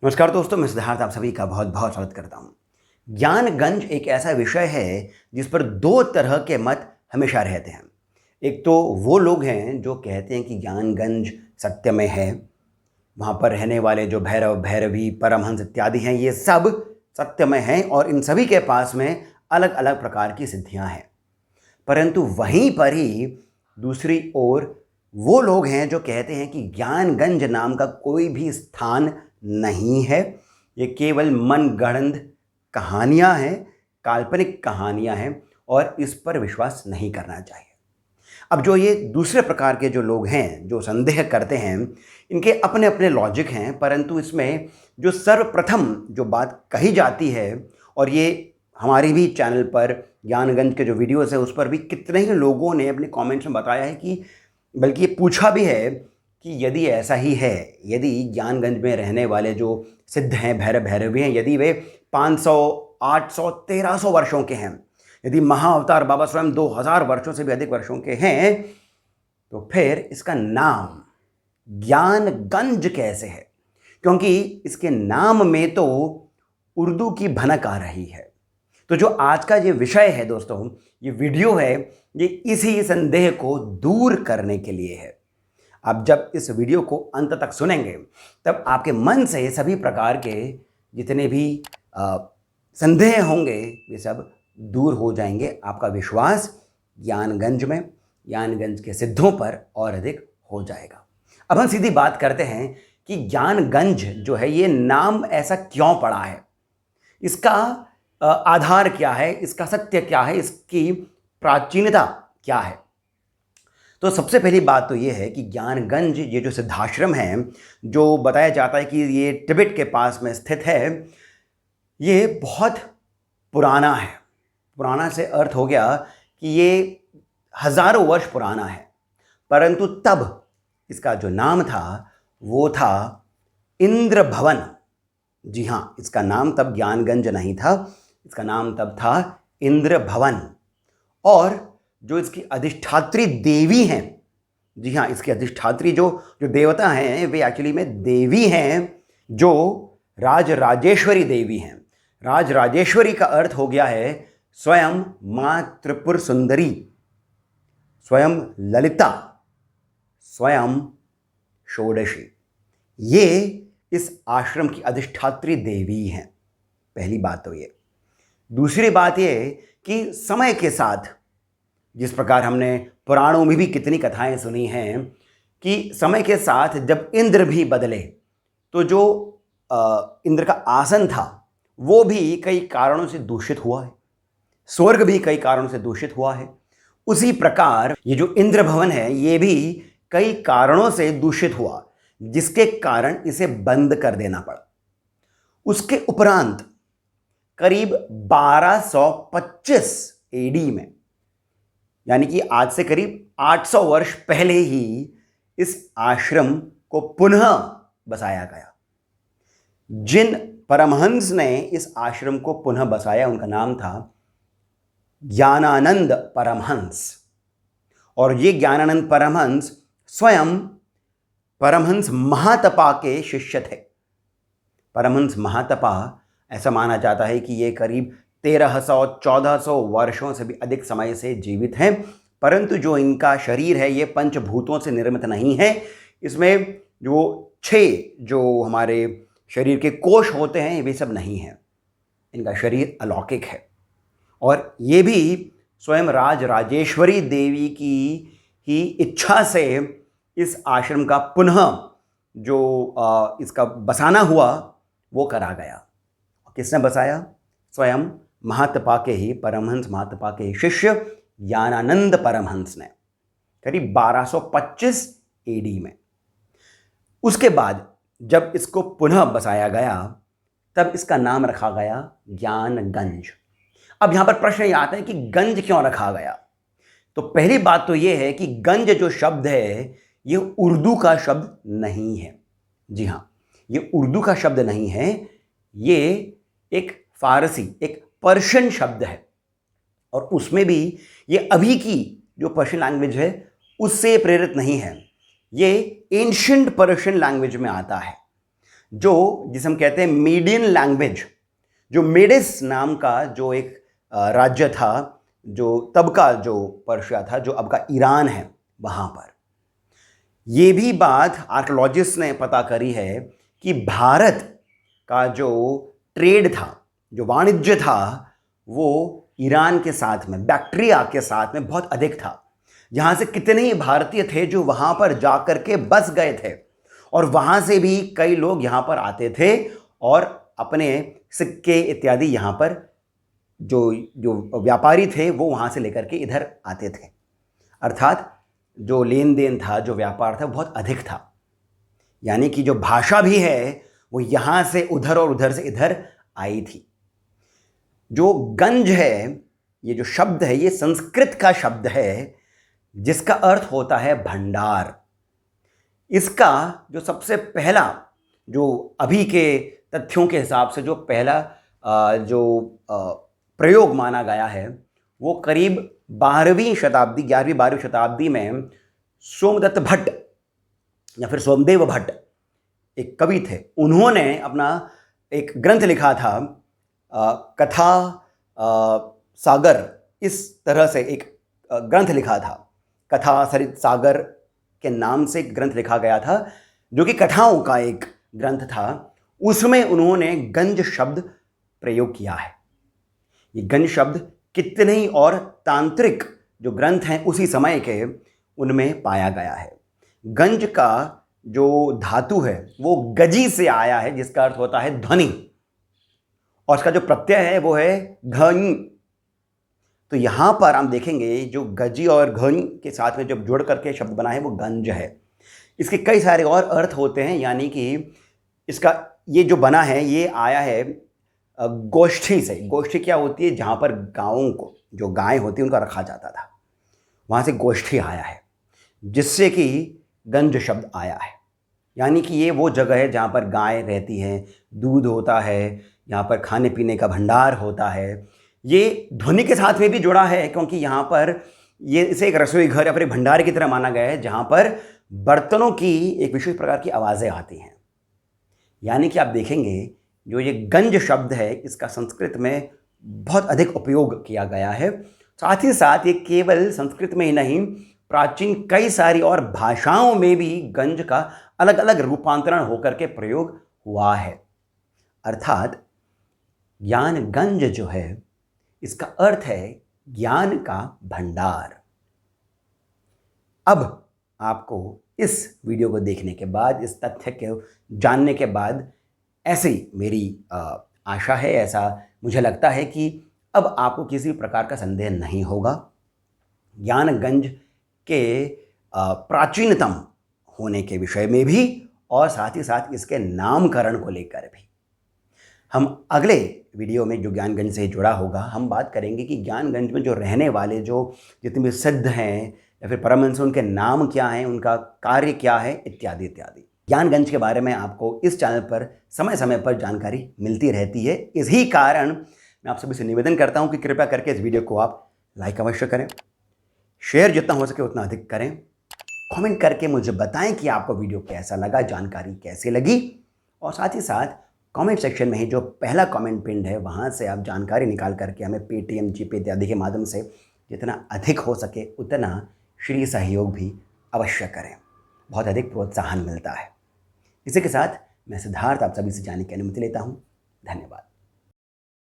नमस्कार दोस्तों, मैं सिद्धार्थ आप सभी का बहुत बहुत स्वागत करता हूँ। ज्ञानगंज एक ऐसा विषय है जिस पर दो तरह के मत हमेशा रहते हैं। एक तो वो लोग हैं जो कहते हैं कि ज्ञानगंज सत्य में है, वहाँ पर रहने वाले जो भैरव भैरवी परमहंस इत्यादि हैं ये सब सत्य में हैं और इन सभी के पास में अलग अलग प्रकार की सिद्धियाँ हैं। परंतु वहीं पर ही दूसरी ओर वो लोग हैं जो कहते हैं कि ज्ञानगंज नाम का कोई भी स्थान नहीं है, ये केवल मनगढ़ंत कहानियाँ हैं, काल्पनिक कहानियाँ हैं और इस पर विश्वास नहीं करना चाहिए। अब जो ये दूसरे प्रकार के जो लोग हैं जो संदेह करते हैं, इनके अपने अपने लॉजिक हैं, परंतु इसमें जो सर्वप्रथम जो बात कही जाती है, और ये हमारी भी चैनल पर ज्ञानगंज के जो वीडियोस है उस पर भी कितने ही लोगों ने अपने कमेंट्स में बताया है कि बल्कि ये पूछा भी है कि यदि ऐसा ही है, यदि ज्ञानगंज में रहने वाले जो सिद्ध हैं भैरव भैरवी हैं, यदि वे 500, 800, 1300 वर्षों के हैं, यदि महाअवतार बाबा स्वयं 2000 वर्षों से भी अधिक वर्षों के हैं, तो फिर इसका नाम ज्ञानगंज कैसे है? क्योंकि इसके नाम में तो उर्दू की भनक आ रही है। तो जो आज का ये विषय है दोस्तों, ये वीडियो है, ये इसी संदेह को दूर करने के लिए है। आप जब इस वीडियो को अंत तक सुनेंगे तब आपके मन से सभी प्रकार के जितने भी संदेह होंगे ये सब दूर हो जाएंगे। आपका विश्वास ज्ञानगंज में, ज्ञानगंज के सिद्धों पर और अधिक हो जाएगा। अब हम सीधी बात करते हैं कि ज्ञानगंज जो है ये नाम ऐसा क्यों पड़ा है, इसका आधार क्या है, इसका सत्य क्या है, इसकी प्राचीनता क्या है। तो सबसे पहली बात तो ये है कि ज्ञानगंज ये जो सिद्धाश्रम है, जो बताया जाता है कि ये तिब्बत के पास में स्थित है, ये बहुत पुराना है। पुराना से अर्थ हो गया कि ये हजारों वर्ष पुराना है, परंतु तब इसका जो नाम था वो था इंद्र भवन। जी हाँ, इसका नाम तब ज्ञानगंज नहीं था, इसका नाम तब था इंद्र भवन। और जो इसकी अधिष्ठात्री देवी हैं, जी हाँ, इसकी अधिष्ठात्री जो देवता हैं वे एक्चुअली में देवी हैं, जो राजराजेश्वरी देवी हैं। राजराजेश्वरी का अर्थ हो गया है स्वयं माँ त्रिपुर सुंदरी, स्वयं ललिता, स्वयं षोडशी। ये इस आश्रम की अधिष्ठात्री देवी हैं। पहली बात तो ये। दूसरी बात ये कि समय के साथ, जिस प्रकार हमने पुराणों में भी कितनी कथाएं सुनी हैं कि समय के साथ जब इंद्र भी बदले तो जो इंद्र का आसन था वो भी कई कारणों से दूषित हुआ है, स्वर्ग भी कई कारणों से दूषित हुआ है। उसी प्रकार ये जो इंद्र भवन है ये भी कई कारणों से दूषित हुआ, जिसके कारण इसे बंद कर देना पड़ा। उसके उपरांत करीब 1225 एडी में, यानी कि आज से करीब 800 वर्ष पहले ही इस आश्रम को पुनः बसाया गया। जिन परमहंस ने इस आश्रम को पुनः बसाया उनका नाम था ज्ञानानंद परमहंस। और ये ज्ञानानंद परमहंस स्वयं परमहंस महातपा के शिष्य थे। परमहंस महातपा, ऐसा माना जाता है कि ये करीब 1300-1400 वर्षों से भी अधिक समय से जीवित हैं, परंतु जो इनका शरीर है ये पंचभूतों से निर्मित नहीं है। इसमें जो 6 जो हमारे शरीर के कोश होते हैं वे सब नहीं हैं, इनका शरीर अलौकिक है। और ये भी स्वयं राजराजेश्वरी देवी की ही इच्छा से इस आश्रम का पुनः जो इसका बसाना हुआ वो करा गया। किसने बसाया? स्वयं महातपा के ही, परमहंस महातपा के ही शिष्य ज्ञानानंद परमहंस ने, करीब 1225 एडी में। उसके बाद जब इसको पुनः बसाया गया तब इसका नाम रखा गया ज्ञानगंज। अब यहां पर प्रश्न ये आता है कि गंज क्यों रखा गया? तो पहली बात तो ये है कि गंज जो शब्द है ये उर्दू का शब्द नहीं है। जी हां, ये उर्दू का शब्द नहीं है, ये एक फारसी, एक पर्शियन शब्द है। और उसमें भी ये अभी की जो पर्शियन लैंग्वेज है उससे प्रेरित नहीं है, ये एंशिएंट पर्शियन लैंग्वेज में आता है। जिसे हम कहते हैं मीडियन लैंग्वेज, जो मेडिस नाम का जो एक राज्य था, जो तब का जो पर्शिया था, जो अब का ईरान है, वहाँ पर ये भी बात आर्कियोलॉजिस्ट ने पता करी है कि भारत का जो ट्रेड था, जो वाणिज्य था, वो ईरान के साथ में, बैक्ट्रिया के साथ में बहुत अधिक था। यहाँ से कितने ही भारतीय थे जो वहाँ पर जाकर के बस गए थे, और वहाँ से भी कई लोग यहाँ पर आते थे और अपने सिक्के इत्यादि यहाँ पर जो जो व्यापारी थे वो वहाँ से लेकर के इधर आते थे। अर्थात जो लेन देन था, जो व्यापार था, बहुत अधिक था। यानी कि जो भाषा भी है वो यहाँ से उधर और उधर से इधर आई थी। जो गंज है, ये जो शब्द है, ये संस्कृत का शब्द है जिसका अर्थ होता है भंडार। इसका जो सबसे पहला, जो अभी के तथ्यों के हिसाब से जो पहला प्रयोग माना गया है, वो करीब 11वीं शताब्दी में सोमदत्त भट्ट या फिर सोमदेव भट्ट एक कवि थे। उन्होंने अपना एक ग्रंथ लिखा था, कथा सागर, इस तरह से एक ग्रंथ लिखा था। कथा सरित सागर के नाम से एक ग्रंथ लिखा गया था, जो कि कथाओं का एक ग्रंथ था। उसमें उन्होंने गंज शब्द प्रयोग किया है। ये गंज शब्द कितने ही और तांत्रिक जो ग्रंथ हैं उसी समय के, उनमें पाया गया है। गंज का जो धातु है वो गजी से आया है, जिसका अर्थ होता है ध्वनि, और उसका जो प्रत्यय है वो है घनी। तो यहाँ पर हम देखेंगे जो गजी और घनी के साथ में जब जोड़ करके शब्द बना है वो गंज है। इसके कई सारे और अर्थ होते हैं, यानी कि इसका ये जो बना है ये आया है गोष्ठी से। गोष्ठी क्या होती है? जहाँ पर गायों को, जो गायें होती हैं उनका रखा जाता था, वहाँ से गोष्ठी आया है, जिससे कि गंज शब्द आया है। यानी कि ये वो जगह है जहाँ पर गाय रहती हैं, दूध होता है, यहाँ पर खाने पीने का भंडार होता है। ये ध्वनि के साथ में भी जुड़ा है, क्योंकि यहाँ पर ये इसे एक रसोई घर या फिर एक भंडार की तरह माना गया है, जहाँ पर बर्तनों की एक विशेष प्रकार की आवाज़ें आती हैं। यानी कि आप देखेंगे जो ये गंज शब्द है, इसका संस्कृत में बहुत अधिक उपयोग किया गया है। साथ ही साथ ये केवल संस्कृत में ही नहीं, प्राचीन कई सारी और भाषाओं में भी गंज का अलग अलग रूपांतरण होकर के प्रयोग हुआ है। अर्थात ज्ञान गंज जो है, इसका अर्थ है ज्ञान का भंडार। अब आपको इस वीडियो को देखने के बाद, इस तथ्य को जानने के बाद, ऐसी मेरी आशा है, ऐसा मुझे लगता है कि अब आपको किसी प्रकार का संदेह नहीं होगा ज्ञानगंज के प्राचीनतम होने के विषय में भी, और साथ ही साथ इसके नामकरण को लेकर भी। हम अगले वीडियो में जो ज्ञानगंज से जुड़ा होगा, हम बात करेंगे कि ज्ञानगंज में जो रहने वाले जो जितने भी सिद्ध हैं या फिर परमहंस, उनके नाम क्या हैं, उनका कार्य क्या है, इत्यादि इत्यादि। ज्ञानगंज के बारे में आपको इस चैनल पर समय समय पर जानकारी मिलती रहती है। इसी कारण मैं आप सभी से निवेदन करता हूं कि कृपया करके इस वीडियो को आप लाइक अवश्य करें, शेयर जितना हो सके उतना अधिक करें, कमेंट करके मुझे बताएं कि आपको वीडियो कैसा लगा, जानकारी कैसी लगी, और साथ ही साथ कमेंट सेक्शन में ही जो पहला कमेंट पिंड है वहाँ से आप जानकारी निकाल करके हमें पेटीएम, जीपे इत्यादि के माध्यम से जितना अधिक हो सके उतना श्री सहयोग भी अवश्य करें। बहुत अधिक प्रोत्साहन मिलता है। इसी के साथ मैं सिद्धार्थ आप सभी से जाने की अनुमति लेता हूँ।